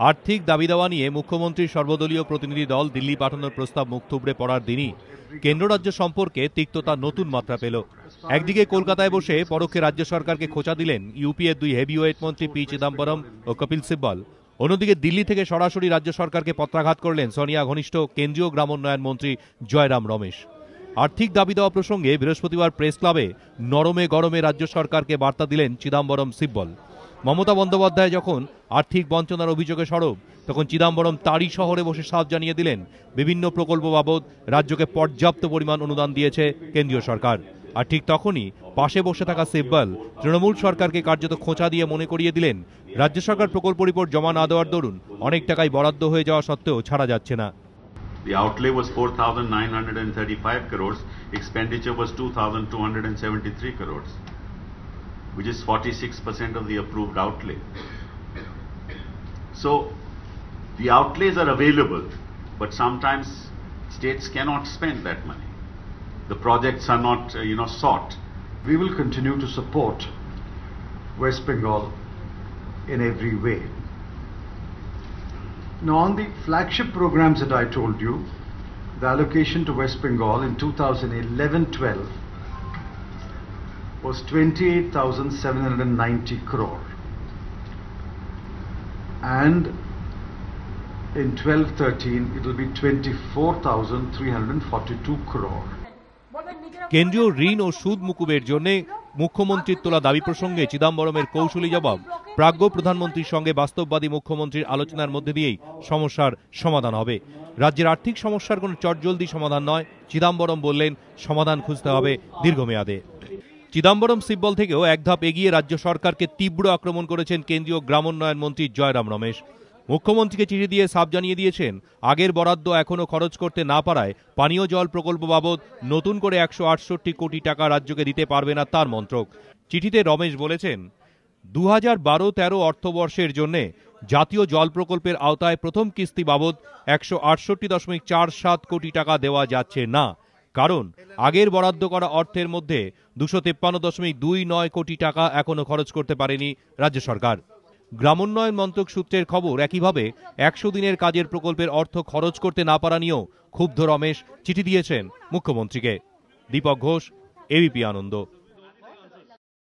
আর্থিক দাবি দেওয়া নিয়ে মুখ্যমন্ত্রীর সর্বদলীয় প্রতিনিধি দল দিল্লি পাঠানোর প্রস্তাব মুখ থুবড়ে পড়ার দিনই কেন্দ্র রাজ্য সম্পর্কে তিক্ততা নতুন মাত্রা পেল। একদিকে কলকাতায় বসে পরোক্ষে রাজ্য সরকারকে খোঁচা দিলেন ইউপিএর দুই হেভিওয়েট মন্ত্রী পি চিদম্বরম ও কপিল সিব্বল। অন্যদিকে দিল্লি থেকে সরাসরি রাজ্য সরকারকে পত্রাঘাত করলেন সোনিয়া ঘনিষ্ঠ কেন্দ্রীয় গ্রামোন্নয়ন মন্ত্রী জয়রাম রমেশ। আর্থিক দাবি দেওয়া প্রসঙ্গে বৃহস্পতিবার প্রেস ক্লাবে নরমে গরমে রাজ্য সরকারকে বার্তা দিলেন চিদম্বরম সিব্বল। মমতা বন্দ্যোপাধ্যায় যখন আর্থিক বঞ্চনার অভিযোগে সরব, তখন চিদম্বরম তারই শহরে বসে সাফ জানিয়ে দিলেন বিভিন্ন প্রকল্প বাবদ রাজ্যকে পর্যাপ্ত পরিমাণ অনুদান দিয়েছে কেন্দ্রীয় সরকার। আর ঠিক তখনই পাশে বসে থাকা সিব্বল তৃণমূল সরকারকে কার্যত খোঁচা দিয়ে মনে করিয়ে দিলেন রাজ্য সরকার প্রকল্প রিপোর্ট জমা না দেওয়ার দরুন অনেক টাকাই বরাদ্দ হয়ে যাওয়া সত্ত্বেও ছাড়া যাচ্ছে না। The outlay was 4,935 crores, expenditure was 2,273 crores, which is 46% of the approved outlay. So, the outlays are available, but sometimes states cannot spend that money. The projects are not, sought. We will continue to support West Bengal in every way. Now, on the flagship programs that I told you, the allocation to West Bengal in 2011-12 was 28,790 crore. And in 12-13, it will be 24,342 crore. কেন্দ্রীয় ঋণ ও সুদ মুকুবের জন্য মুখ্যমন্ত্রীর তোলা দাবি প্রসঙ্গে চিদম্বরমের কৌশলী জবাব, প্রাজ্ঞ প্রধানমন্ত্রীর সঙ্গে বাস্তববাদী মুখ্যমন্ত্রীর আলোচনার মধ্যে দিয়েই সমস্যার সমাধান হবে। রাজ্যের আর্থিক সমস্যার কোনো চটজলদি সমাধান নয়, চিদম্বরম বললেন, সমাধান খুঁজতে হবে দীর্ঘমেয়াদে। চিদম্বরম সিব্বল থেকেও এক ধাপ এগিয়ে রাজ্য সরকারকে তীব্র আক্রমণ করেছেন কেন্দ্রীয় গ্রামোন্নয়ন মন্ত্রী জয়রাম রমেশ। মুখ্যমন্ত্রীকে চিঠি দিয়ে সাফ জানিয়ে দিয়েছেন আগের বরাদ্দ এখনো খরচ করতে না পারায় পানীয় জল প্রকল্প বাবদ নতুন করে 168 কোটি টাকা রাজ্যকে দিতে পারবে না তার মন্ত্রক। চিঠিতে রমেশ বলেছেন, 2012-13 অর্থবর্ষের জন্য জাতীয় জল প্রকল্পের আওতায় প্রথম কিস্তি বাবদ 168.47 কোটি টাকা দেওয়া যাচ্ছে না, কারণ আগের বরাদ্দ করা অর্থের মধ্যে 253.29 কোটি টাকা এখনো খরচ করতে পারেনি রাজ্য সরকার। গ্রামোন্নয়ন মন্ত্রক সূত্রের খবর, একইভাবে 100 দিনের কাজের প্রকল্পের অর্থ খরচ করতে না পারা নিয়েও ক্ষুব্ধ রমেশ চিঠি দিয়েছেন মুখ্যমন্ত্রীকে। দীপক ঘোষ, এবিপি আনন্দ।